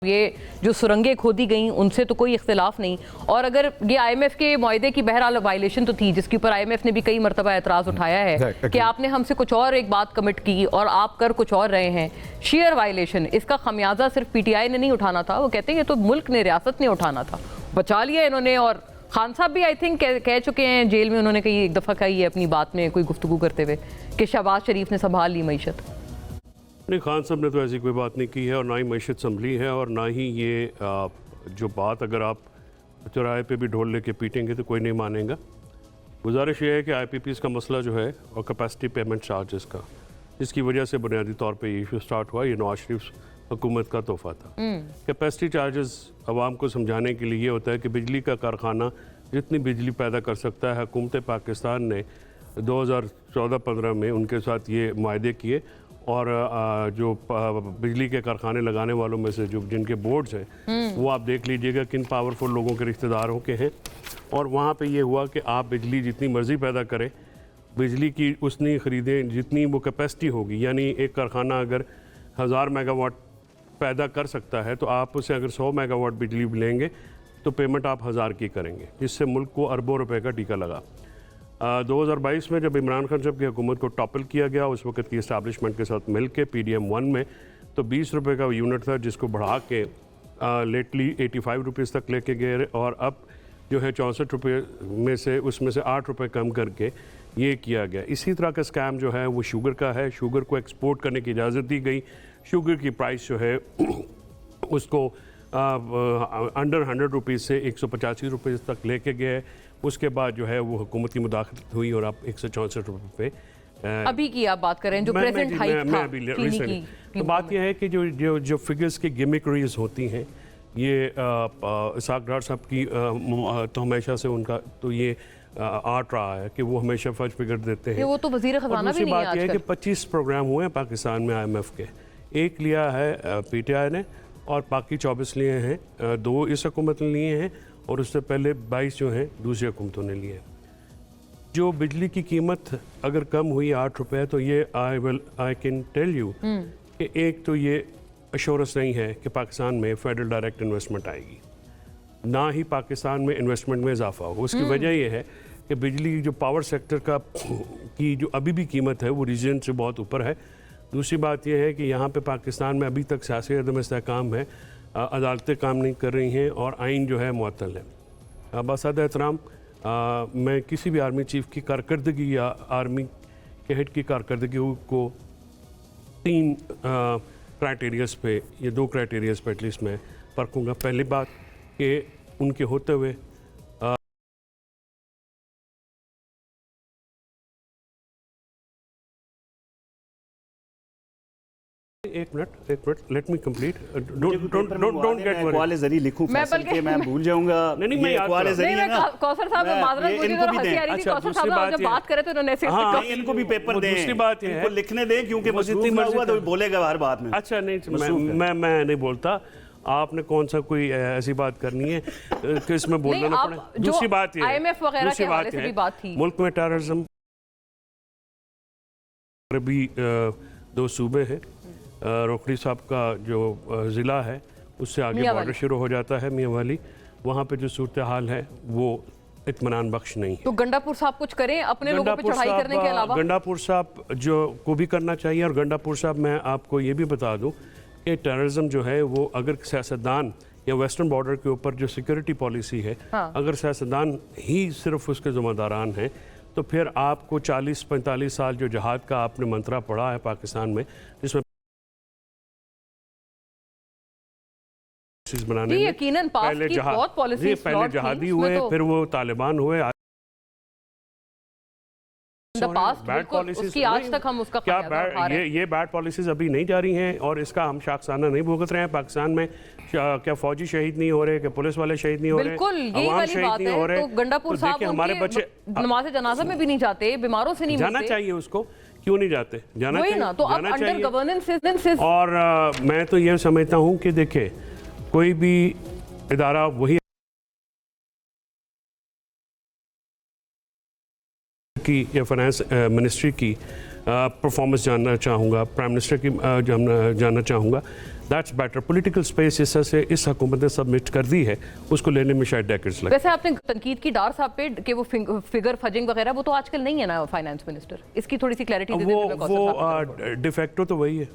ये जो सुरंगें खोदी गई उनसे तो कोई इख्तिलाफ नहीं। और अगर ये आईएमएफ के मुआहदे की बहरहाल वायलेशन तो थी, जिसके ऊपर आईएमएफ ने भी कई मरतबा एतराज़ उठाया है कि आपने हमसे कुछ और एक बात कमिट की और आप कर कुछ और रहे हैं। शेयर वायलेशन, इसका खमियाजा सिर्फ पीटीआई ने नहीं उठाना था, वो कहते हैं ये तो मुल्क ने, रियासत ने उठाना था। बचा लिया इन्होंने। और खान साहब भी आई थिंक कह चुके हैं, जेल में उन्होंने कई एक दफ़ा कही है अपनी बात में कोई गुफ्तगू करते हुए कि शहबाज शरीफ ने संभाल ली मईशत। नहीं, खान साहब ने तो ऐसी कोई बात नहीं की है और ना ही मईशत संभली है और ना ही ये जो बात अगर आप चौराहे पे भी ढोल लेके पीटेंगे तो कोई नहीं मानेगा। गुजारिश ये है कि आईपीपीज़ का मसला जो है और कैपेसिटी पेमेंट चार्जेस का, जिसकी वजह से बुनियादी तौर पे ये इशू स्टार्ट हुआ, ये नवाज शरीफ हुकूमत का तोहफा था। कैपेसिटी चार्जेस आवाम को समझाने के लिए ये होता है कि बिजली का कारखाना जितनी बिजली पैदा कर सकता है, हुकूमत पाकिस्तान ने 2014-15 में उनके साथ ये मुआहदे किए और जो बिजली के कारखाने लगाने वालों में से जो जिनके बोर्ड्स हैं वो आप देख लीजिएगा किन पावरफुल लोगों के रिश्तेदारों के हैं। और वहाँ पे ये हुआ कि आप बिजली जितनी मर्ज़ी पैदा करें, बिजली की उतनी ख़रीदें जितनी वो कैपेसिटी होगी। यानी एक कारखाना अगर 1000 मेगावाट पैदा कर सकता है तो आप उसे अगर 100 मेगावाट बिजली लेंगे तो पेमेंट आप 1000 की करेंगे, जिससे मुल्क को अरबों रुपए का टीका लगा। 2022 में जब इमरान खान साहब की हुकूमत को टॉपल किया गया, उस वक्त की इस्टेब्लिशमेंट के साथ मिल के PDM-1 में तो 20 रुपये का यूनिट था, जिसको बढ़ा के लेटली 85 रुपीज़ तक लेके गए और अब जो है 64 रुपये में से उसमें से 8 रुपये कम करके ये किया गया। इसी तरह का स्कैम जो है वो शुगर का है। शुगर को एक्सपोर्ट करने की इजाज़त दी गई। शुगर की प्राइस जो है उसको अंडर 100 रुपीज़ से 185 रुपये तक लेके गए। उसके बाद जो है वो हुकूमत की मुदाखलत हुई और आप 164 रुपये पे अभी की आप बात करें जो प्रेजेंट हाइक था चीनी की। तो बात यह है कि जो फिगर्स की गिमिकरीज होती हैं, ये इसाक डार साहब की तो हमेशा से उनका तो ये आर्ट रहा है कि वो हमेशा फर्स्ट फिगर देते हैं। वो तो वज़ीर ख़ज़ाना भी नहीं है। बात यह है कि 25 प्रोग्राम हुए हैं पाकिस्तान में IMF के, एक लिया है PTI ने और बाकी 24 लिए हैं, 2 इस हुकूमत ने लिए हैं और उससे पहले 22 जो हैं दूसरी हुकूमतों ने लिए। जो बिजली की कीमत अगर कम हुई 8 रुपये तो ये आई कैन टेल यू कि एक तो ये अश्योरेंस नहीं है कि पाकिस्तान में फेडरल डायरेक्ट इन्वेस्टमेंट आएगी, ना ही पाकिस्तान में इन्वेस्टमेंट में इजाफा होगा। उसकी वजह यह है कि बिजली जो पावर सेक्टर की जो अभी भी कीमत है वो रीजन से बहुत ऊपर है। दूसरी बात यह है कि यहाँ पे पाकिस्तान में अभी तक सियासी अदम इस्तेहकाम है, अदालतें काम नहीं कर रही हैं और आइन जो है मुअत्तल है। बासादा एहतराम, मैं किसी भी आर्मी चीफ की कारकर्दगी या आर्मी के हेड की कारकर्दगी को 3 क्राइटेरियाज पे या 2 क्राइटेरियाज पे एटलीस्ट मैं परखूँगा। पहली बात कि उनके होते हुए एक minute let me complete. Don't get अक़वाल ज़री लिखूं फैसल के मैं भूल जाऊंगा। नहीं मैं कौसर साहब माजरत मुझे जरा हंसी आ रही थी। कौसर साहब जब बात करे तो उन्होंने ऐसे इनको भी पेपर दें, दूसरी बात है इनको लिखने दें क्योंकि जितनी मर्जी हुआ तो बोलेगा हर बात में। अच्छा नहीं, मैं नहीं बोलता, आपने कौन सा कोई ऐसी बात करनी है कि इसमें बोलना ना पड़े। दूसरी बात है IMF वगैरह के हवाले से भी बात थी, मुल्क में टेररिज्म भी 2 सूबे हैं। रोकड़ी साहब का जो ज़िला है उससे आगे बॉर्डर शुरू हो जाता है मियां वाली, वहाँ पे जो सूरत हाल है वो इत्मीनान बख्श नहीं है। तो गंडापुर साहब कुछ करें अपने लोगों पे चढ़ाई करने के अलावा? गंडापुर साहब जो को भी करना चाहिए। और गंडापुर साहब मैं आपको ये भी बता दूं कि टेररिज्म जो है वो अगर सियासतदान या वेस्टर्न बॉर्डर के ऊपर जो सिक्योरिटी पॉलिसी है, अगर सियासतदान ही सिर्फ उसके ज़िम्मेदारान हैं तो फिर आपको 40-45 साल जो जहाद का आपने मंत्रा पढ़ा है पाकिस्तान में, जिसमें बनाने में यकीनन पहले जहादी हुए, फिर वो तालिबान हुए। उसकी आज तक हम उसका ये बैड पॉलिसीज अभी नहीं जारी हैं और इसका हम शाखसाना नहीं भुगत रहे हैं। पाकिस्तान में क्या फौजी शहीद नहीं हो रहे, क्या पुलिस वाले शहीद नहीं हो रहे, बिल्कुल यही वाली बात है। तो गंडापुर साहब हमारे बच्चे नमाज़े जनाजा में भी नहीं जाते, बीमारों से नहीं जाना चाहिए, उसको क्यों नहीं जाते, जाना चाहिए ना। तो अब अंडर गवर्नेंस और मैं तो ये समझता हूँ कि देखिए कोई भी इदारा वही की या फाइनेंस मिनिस्ट्री की परफॉर्मेंस जानना चाहूँगा, प्राइम मिनिस्टर की जानना चाहूँगा। That's better. पॉलिटिकल स्पेस से इस हुकूमत ने सबमिट कर दी है, उसको लेने में शायद डेकेड्स लगे। वैसे आपने तनकीद की डार साहब पे कि वो फिगर फजिंग वगैरह वो तो आजकल नहीं है ना फाइनेंस मिनिस्टर, इसकी थोड़ी सी क्लैरिटी दे दें। वो डिफेक्टो तो वही है।